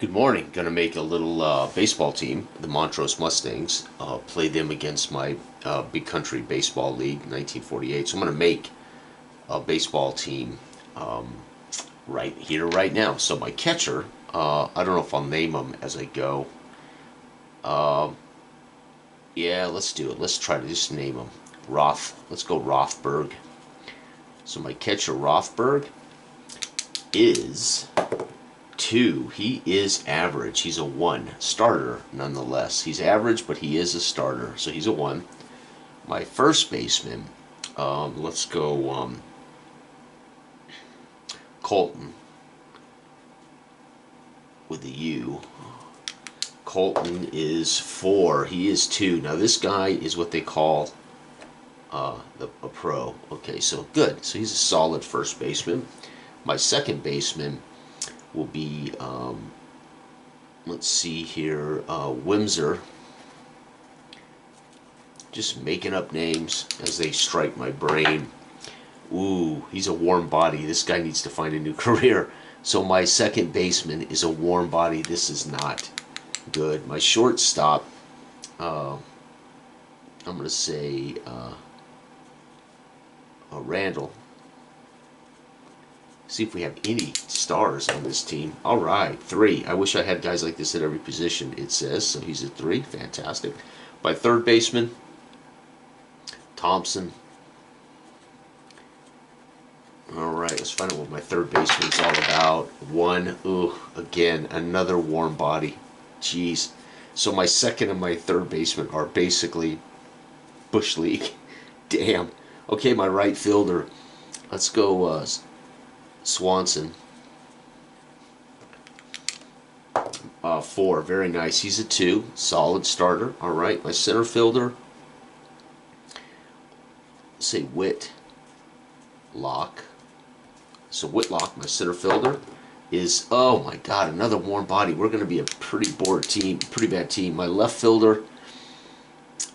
Good morning. Going to make a little baseball team, the Montrose Mustangs. Play them against my Big Country Baseball League, 1948. So I'm going to make a baseball team right here, right now. So my catcher, I don't know if I'll name him as I go. Uh, yeah, let's do it. Let's try to just name him Roth. Let's go Rothberg. So my catcher, Rothberg, is two. He is average. He's a one. Starter, nonetheless. He's average, but he is a starter, so he's a one. My first baseman, let's go Colton with a U. Colton is four. He is two. Now this guy is what they call a pro. Okay, so good. So he's a solid first baseman. My second baseman will be, let's see here, Wimser. Just making up names as they strike my brain. Ooh, he's a warm body. This guy needs to find a new career. So my second baseman is a warm body. This is not good. My shortstop, I'm going to say Randall. See if we have any stars on this team. All right, three. I wish I had guys like this at every position, it says. So he's a three. Fantastic. My third baseman, Thompson. All right, let's find out what my third baseman's all about. One. Ooh, again, another warm body. Jeez. So my second and my third baseman are basically Bush League. Damn. Okay, my right fielder. Let's go Swanson. Four. Very nice. He's a two. Solid starter. All right. My center fielder. Say Whitlock. So Whitlock, my center fielder, is, oh my God, another warm body. We're going to be a pretty bored team, pretty bad team. My left fielder,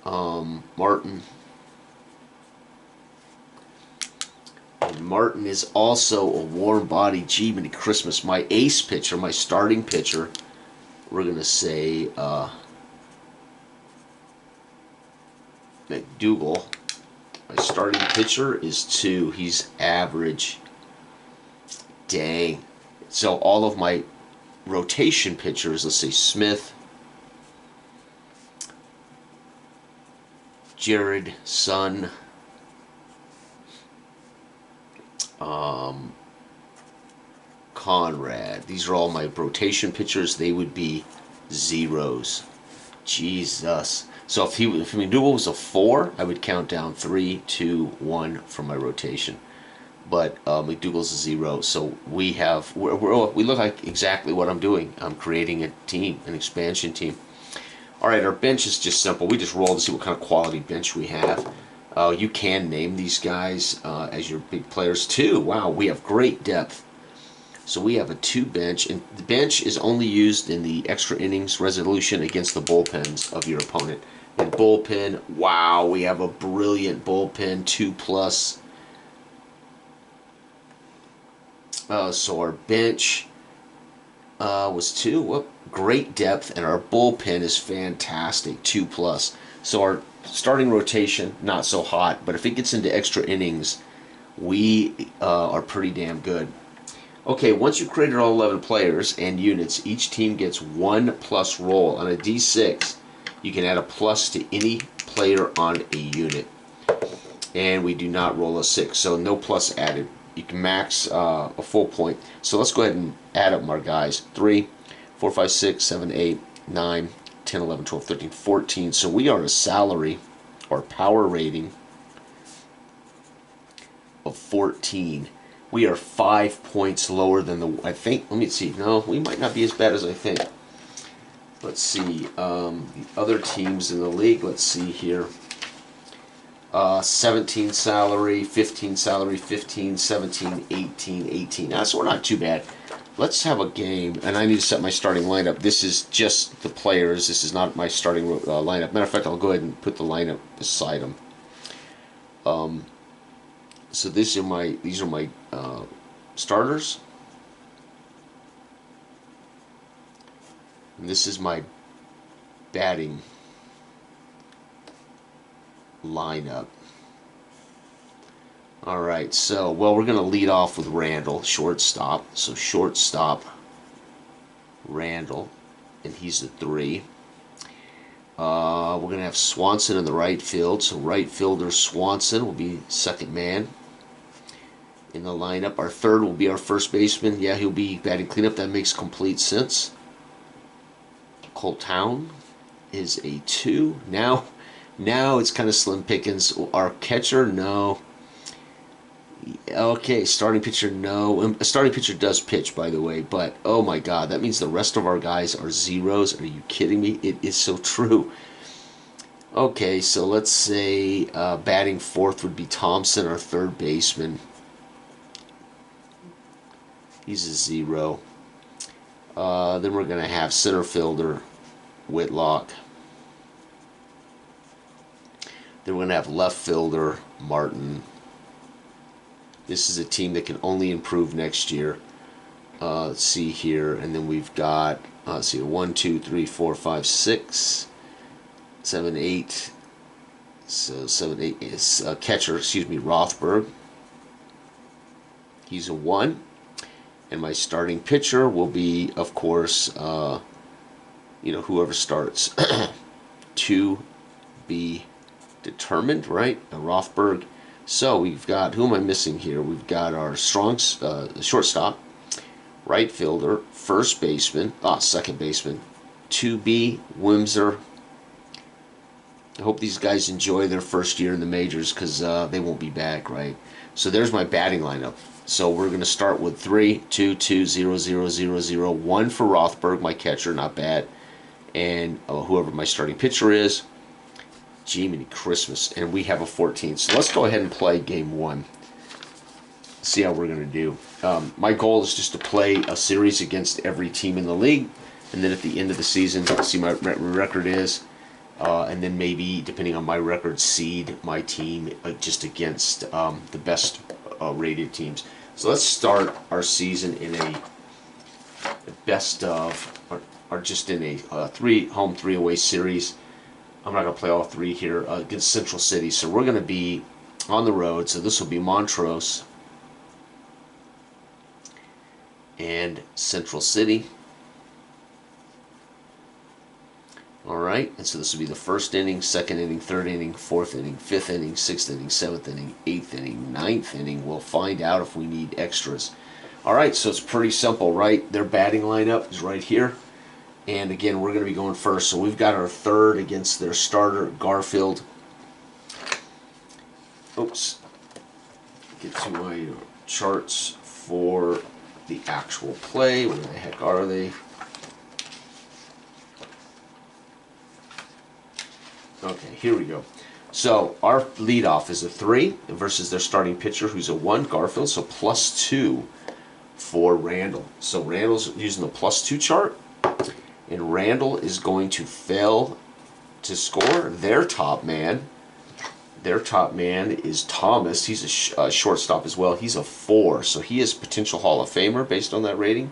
Martin. And Martin is also a warm body. Gee, many Christmas. My ace pitcher, my starting pitcher, we're going to say McDougal. My starting pitcher is two. He's average. Dang. So all of my rotation pitchers, let's say Smith, Jared, Sun, Conrad. These are all my rotation pitchers. They would be zeros. Jesus. So if McDougal was a four, I would count down 3, 2, 1 from my rotation. But McDougal's a zero, so we look like exactly what I'm doing. I'm creating a team, an expansion team. All right, our bench is just simple. We just roll to see what kind of quality bench we have. You can name these guys as your big players too. Wow, we have great depth. So we have a two bench, and the bench is only used in the extra innings resolution against the bullpens of your opponent. And bullpen, wow, we have a brilliant bullpen, 2+. So our bench was two. Whoop, great depth, and our bullpen is fantastic, 2+. So our starting rotation, not so hot, but if it gets into extra innings, we are pretty damn good. Okay, once you've created all 11 players and units, each team gets 1+ roll. On a D6, you can add a plus to any player on a unit. And we do not roll a 6, so no plus added. You can max a full point. So let's go ahead and add up our guys. 3, 4, 5, 6, 7, 8, 9, 10, 11, 12, 13, 14. So we are a salary or power rating of 14. We are 5 points lower than the, I think, let me see. No, we might not be as bad as I think. Let's see. The other teams in the league, let's see here. 17 salary, 15 salary, 15, 17, 18, 18. So we're not too bad. Let's have a game, and I need to set my starting lineup. This is just the players. This is not my starting lineup. Matter of fact, I'll go ahead and put the lineup beside them. So these are my starters. And this is my batting lineup. All right, so, well, we're going to lead off with Randall, shortstop. So shortstop, Randall, and he's the 3. We're going to have Swanson in the right field. So right fielder Swanson will be second man in the lineup. Our third will be our first baseman. Yeah, he'll be batting cleanup. That makes complete sense. Coltown is a 2. Now it's kind of slim pickings. Our catcher, no. Okay, starting pitcher, no. Starting pitcher does pitch, by the way, but oh my God, that means the rest of our guys are zeros. Are you kidding me? It is so true. Okay, so let's say batting fourth would be Thompson, our third baseman. He's a 0. Then we're going to have center fielder Whitlock. Then we're going to have left fielder Martin. This is a team that can only improve next year. Let's see here, and then we've got let's see, 1, 2, 3, 4, 5, 6, 7, 8. So 7, 8 is catcher. Excuse me, Rothberg. He's a 1, and my starting pitcher will be, of course, whoever starts. To be determined, right? Rothberg. So we've got, who am I missing here? We've got our shortstop, right fielder, first baseman, second baseman, 2B, Wimser. I hope these guys enjoy their first year in the majors because they won't be back, right? So there's my batting lineup. So we're going to start with 3, 2, 2, 0, 0, 0, 0, 1 for Rothberg, my catcher, not bad. And whoever my starting pitcher is. Jiminy Christmas, and we have a 14. So let's go ahead and play game 1. See how we're going to do. My goal is just to play a series against every team in the league, and then at the end of the season, see my record is, and then maybe, depending on my record, seed my team just against the best rated teams. So let's start our season in a best of, or just in a 3 home, 3 away series. I'm not going to play all 3 here against Central City. So we're going to be on the road. So this will be Montrose and Central City. All right. And so this will be the first inning, second inning, third inning, fourth inning, fifth inning, sixth inning, seventh inning, eighth inning, ninth inning. We'll find out if we need extras. All right. So it's pretty simple, right? Their batting lineup is right here. And again, we're going to be going first. So we've got our third against their starter, Garfield. Oops. Get to my charts for the actual play. Where the heck are they? Okay, here we go. So our leadoff is a 3 versus their starting pitcher, who's a 1, Garfield. So +2 for Randall. So Randall's using the +2 chart. And Randall is going to fail to score. Their top man is Thomas. He's a shortstop as well. He's a 4, so he is potential Hall of Famer based on that rating.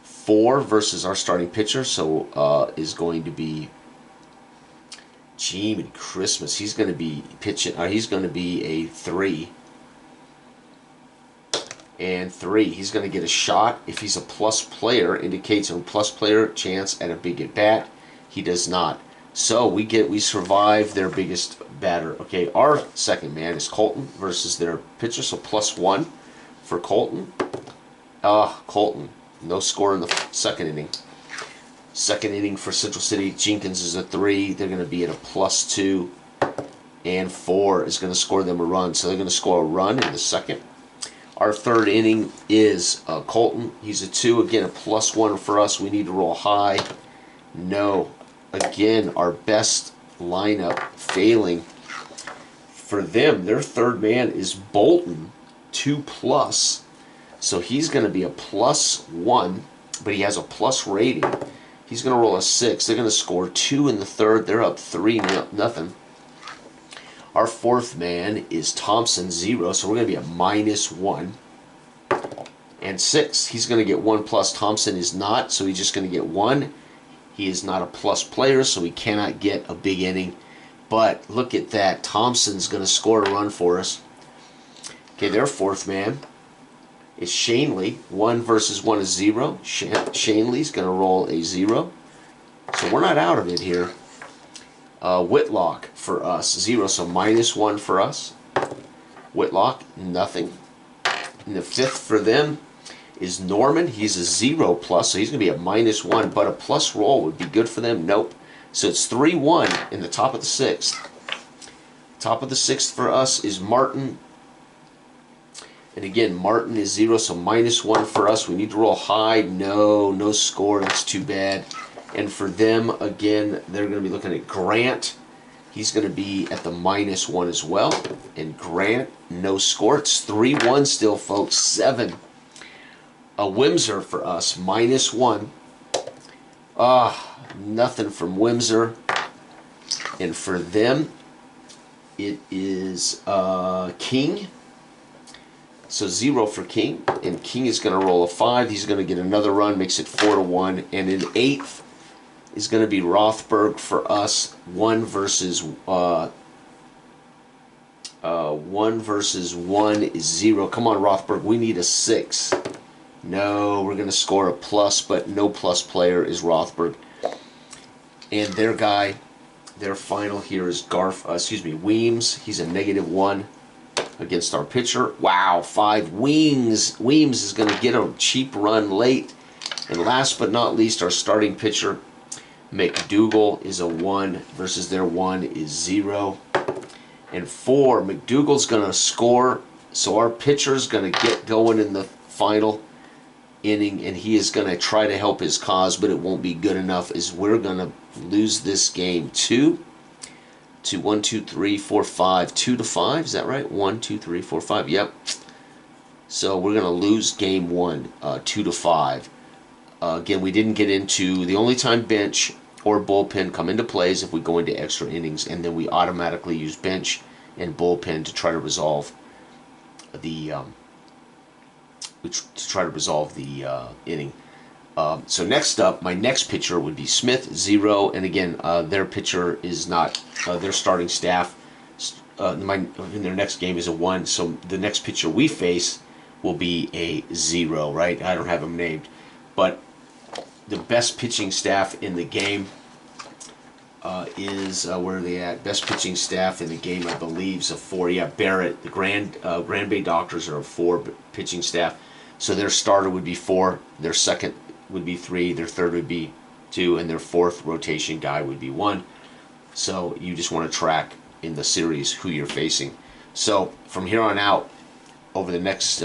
4 versus our starting pitcher, so is going to be Jiminy Christmas. He's going to be pitching. He's going to be a 3. And 3, he's going to get a shot. If he's a plus player, indicates a plus player chance at a big at bat. He does not. So we survive their biggest batter. Okay, our second man is Colton versus their pitcher. So +1 for Colton. Colton, no score in the second inning. Second inning for Central City, Jenkins is a 3. They're going to be at a +2. And 4 is going to score them a run. So they're going to score a run in the second. Our third inning is Colton. He's a 2. Again, a +1 for us. We need to roll high. No. Again, our best lineup failing. For them, their third man is Bolton, 2+. So he's going to be a +1, but he has a plus rating. He's going to roll a 6. They're going to score 2 in the third. They're up 3-0. Our fourth man is Thompson, 0, so we're going to be a -1. And 6, he's going to get 1+. Thompson is not, so he's just going to get 1. He is not a plus player, so he cannot get a big inning. But look at that. Thompson's going to score a run for us. Okay, their fourth man is Shanley. 1 versus 1 is 0. Shanley's going to roll a 0. So we're not out of it here. Whitlock for us, 0. So -1 for us. Whitlock, nothing. And the fifth for them is Norman. He's a 0 plus, so he's going to be a -1. But a plus roll would be good for them. Nope. So it's 3-1 in the top of the sixth. Top of the sixth for us is Martin. And again, Martin is 0, so -1 for us. We need to roll high. No score. That's too bad. And for them, again, they're going to be looking at Grant. He's going to be at the -1 as well. And Grant, no score. It's 3-1 still, folks. 7. A Wimser for us, -1. Nothing from Wimser. And for them, it is King. So 0 for King. And King is going to roll a 5. He's going to get another run, makes it 4-1. And in 8th is going to be Rothberg for us. 1 versus 1 is 0. Come on, Rothberg. We need a 6. No, we're going to score a plus, but no plus player is Rothberg. And their guy, their final here is Weems. He's a -1 against our pitcher. Wow, 5. Weems is going to get a cheap run late. And last but not least, our starting pitcher, McDougal, is a 1 versus their 1 is 0. And 4, McDougal's going to score. So our pitcher's going to get going in the final inning, and he is going to try to help his cause, but it won't be good enough, as we're going to lose this game 2 to 1, 2, 3, 4, 5, 2 to 5. Is that right? 1, 2, 3, 4, 5. Yep. So we're going to lose game 1, 2 to 5. Again, we didn't get into the only time bench or bullpen come into play is if we go into extra innings, and then we automatically use bench and bullpen to try to resolve the inning. So next up, my next pitcher would be Smith, 0, and again, their pitcher is not their starting staff. In their next game is a 1, so the next pitcher we face will be a 0, right? I don't have them named, but the best pitching staff in the game is where are they at? Best pitching staff in the game, I believe, is a 4. Yeah, Barrett. The Grand Bay Doctors are a 4 pitching staff. So their starter would be 4, their second would be 3, their third would be 2, and their fourth rotation guy would be 1. So you just want to track in the series who you're facing. So from here on out, over the next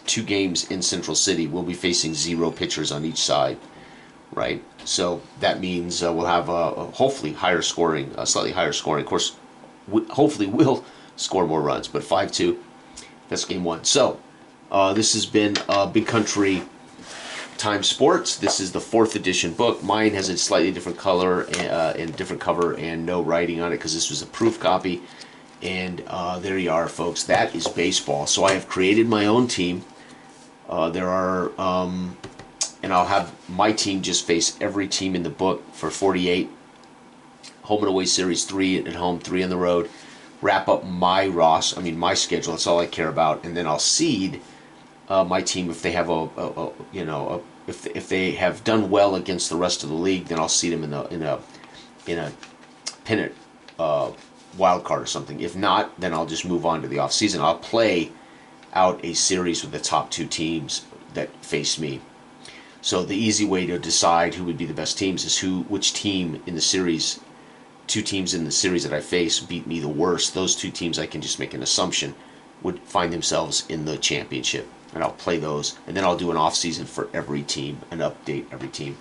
2 games in Central City, we'll be facing 0 pitchers on each side, right? So that means we'll have hopefully higher scoring, slightly higher scoring. Of course, hopefully we'll score more runs, but 5-2, that's game 1. So this has been Big Country Time Sports. This is the 4th edition book. Mine has a slightly different color and different cover and no writing on it because this was a proof copy. And there you are, folks. That is baseball. So I have created my own team. There are, and I'll have my team just face every team in the book for 48. Home and away series, 3 at home, 3 on the road. Wrap up my my schedule. That's all I care about. And then I'll seed my team if they have if they have done well against the rest of the league. Then I'll seed them in a pennant wild card or something. If not, then I'll just move on to the off season. I'll play out a series with the top 2 teams that face me. So the easy way to decide who would be the best teams is which team in the series, 2 teams in the series that I face beat me the worst. Those 2 teams, I can just make an assumption, would find themselves in the championship. And I'll play those, and then I'll do an off season for every team and update every team.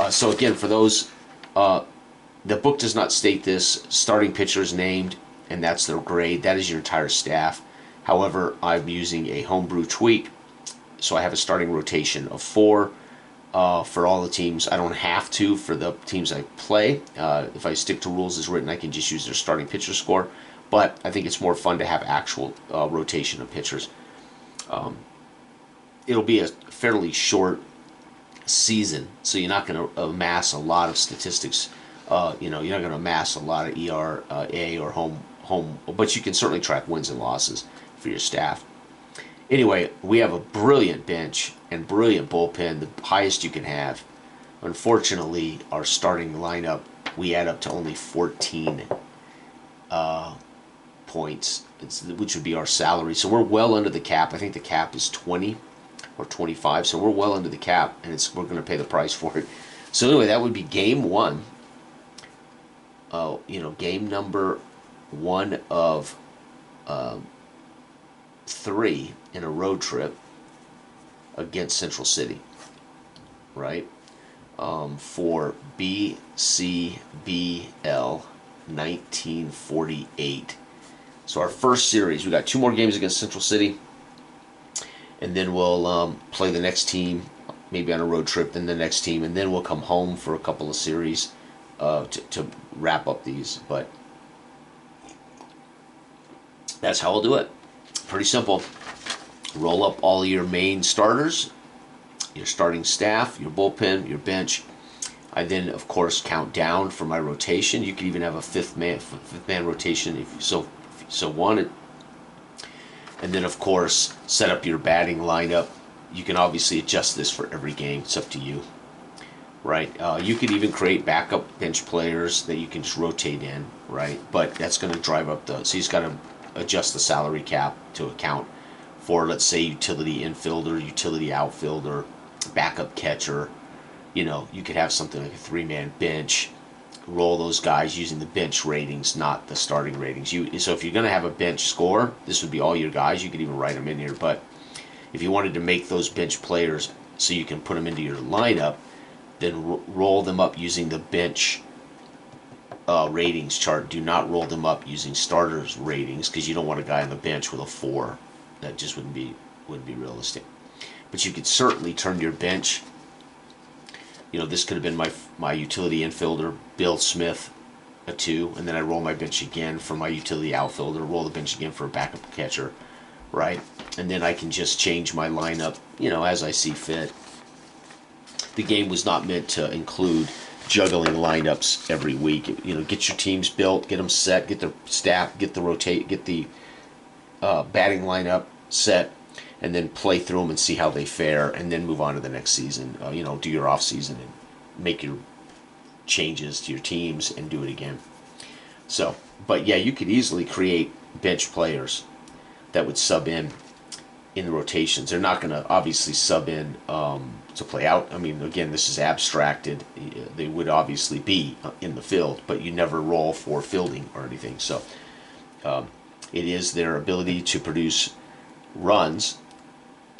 So again, for those, the book does not state this. Starting pitchers named, and that's their grade. That is your entire staff. However, I'm using a homebrew tweak, so I have a starting rotation of 4 for all the teams. I don't have to for the teams I play. If I stick to rules as written, I can just use their starting pitcher score. But I think it's more fun to have actual rotation of pitchers. It'll be a fairly short season, so you're not going to amass a lot of statistics. You're not going to amass a lot of ERA or home, but you can certainly track wins and losses for your staff. Anyway, we have a brilliant bench and brilliant bullpen, the highest you can have. Unfortunately, our starting lineup, we add up to only 14 points, which would be our salary. So we're well under the cap. I think the cap is 20 or 25, so we're well under the cap, and we're going to pay the price for it. So anyway, that would be game one. Game number one of 3 in a road trip against Central City, right? For BCBL 1948. So our first series, we got 2 more games against Central City, and then we'll play the next team, maybe on a road trip, then the next team, and then we'll come home for a couple of series to wrap up these. But that's how we'll do it. Pretty simple. Roll up all your main starters, your starting staff, your bullpen, your bench. I then, of course, count down for my rotation. You could even have a fifth man rotation if you so wanted. And then, of course, set up your batting lineup. You can obviously adjust this for every game. It's up to you, right? You could even create backup bench players that you can just rotate in, right? But that's going to drive up so you just got to adjust the salary cap to account for, let's say, utility infielder, utility outfielder, backup catcher. You could have something like a 3-man bench. Roll those guys using the bench ratings, not the starting ratings. So if you're going to have a bench score, this would be all your guys. You could even write them in here. But if you wanted to make those bench players so you can put them into your lineup, then roll them up using the bench ratings chart. Do not roll them up using starters ratings, because you don't want a guy on the bench with a 4. That just wouldn't be realistic. But you could certainly turn your bench. This could have been my utility infielder, Bill Smith, a 2, and then I roll my bench again for my utility outfielder, roll the bench again for a backup catcher, right? And then I can just change my lineup, as I see fit. The game was not meant to include juggling lineups every week. Get your teams built, get them set, get the staff, get the batting lineup set, and then play through them and see how they fare, and then move on to the next season. Do your off season and make your changes to your teams and do it again. So, but yeah, you could easily create bench players that would sub in the rotations. They're not going to obviously sub in to play out. I mean, again, this is abstracted. They would obviously be in the field, but you never roll for fielding or anything. So it is their ability to produce runs.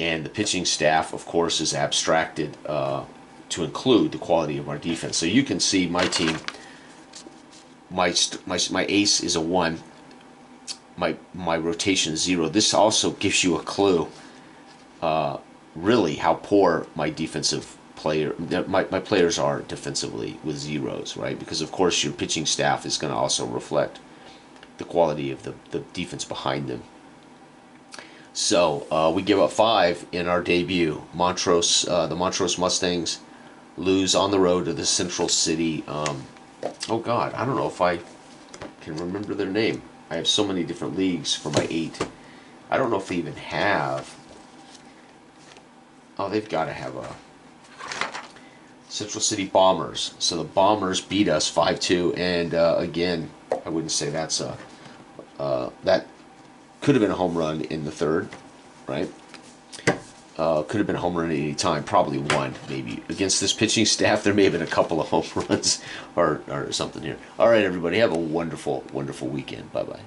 And the pitching staff, of course, is abstracted to include the quality of our defense. So you can see my team. My ace is a 1. My rotation is 0. This also gives you a clue, really, how poor my defensive player, my players are defensively with 0s, right? Because of course your pitching staff is going to also reflect the quality of the defense behind them. So we give up 5 in our debut. The Montrose Mustangs lose on the road to the Central City. Oh God, I don't know if I can remember their name. I have so many different leagues for my 8. I don't know if they even have. Oh, they've got to have a Central City Bombers. So the Bombers beat us 5-2, and again, I wouldn't say that's that. Could have been a home run in the 3rd, right? Could have been a home run at any time. Probably 1, maybe. Against this pitching staff, there may have been a couple of home runs or something here. All right, everybody. Have a wonderful, wonderful weekend. Bye-bye.